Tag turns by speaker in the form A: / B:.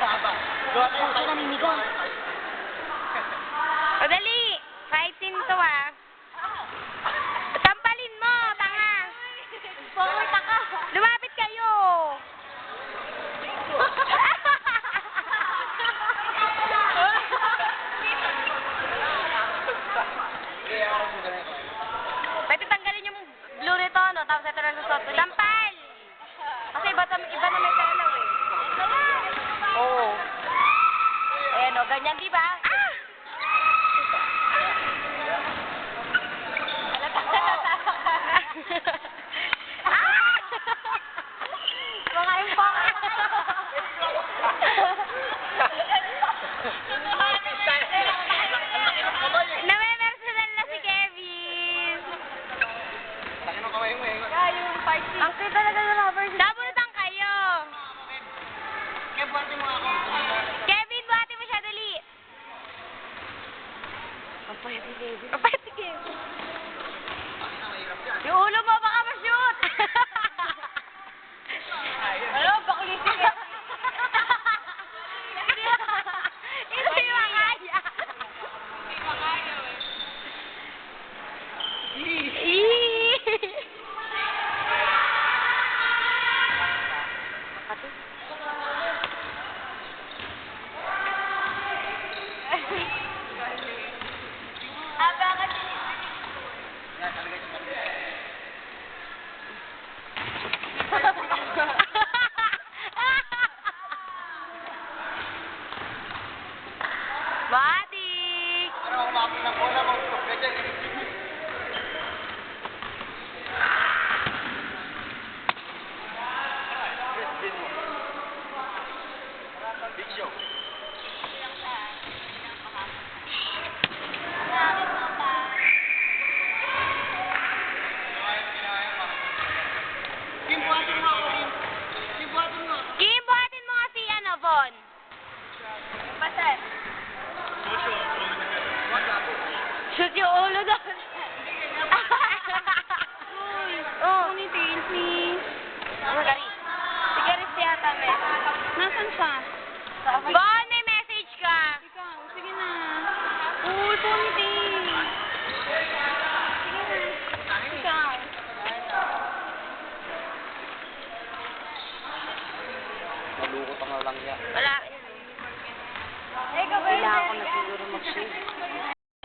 A: Puso naninigaw.
B: O dali, fight scene to ah. Sampalin mo, tanga.
A: Forward ka.
B: Lumapit kayo. Pwede tanggalin yung blue nito, no? Tapos ito na susot. Sampal! Kasi iba na may telaw eh. Oo. Ayan o, ganyan di ba? Ah! Ah! Mga impong. Name-personal na si Kevin.
A: Yung party.
B: Ang cute talaga ng rubber. Dabunutan kayo. Kevin, buhati mo siya, dali. Papayat ni Kevin. Papayat ni Kevin. Yung ulo mo, baka ma-shoot.
A: Ano, bakulitin ka.
B: Hindi makaya. Ate?
A: Abangan niyo.
B: Badik!
C: Ano, umapit ng bola, mag-stop ka dyan. Big show. Kim, buhatin mo ako, Kim. Kim, buhatin mo.
B: Kim, buhatin mo nga si Von.
A: Pasan.
B: Shoot yung ulo doon. Oh.
A: Ponytail, please.
B: Garis. Si Garis yata may.
A: Nasaan siya?
B: Bon, may message ka.
A: Ikaw, sige na. Uy, ponytail. Sige na. Ikaw.
C: Malukot ang lang yan.
B: Wala.
A: Ikaw ba
B: Kailangan ko na siguro mag-shave.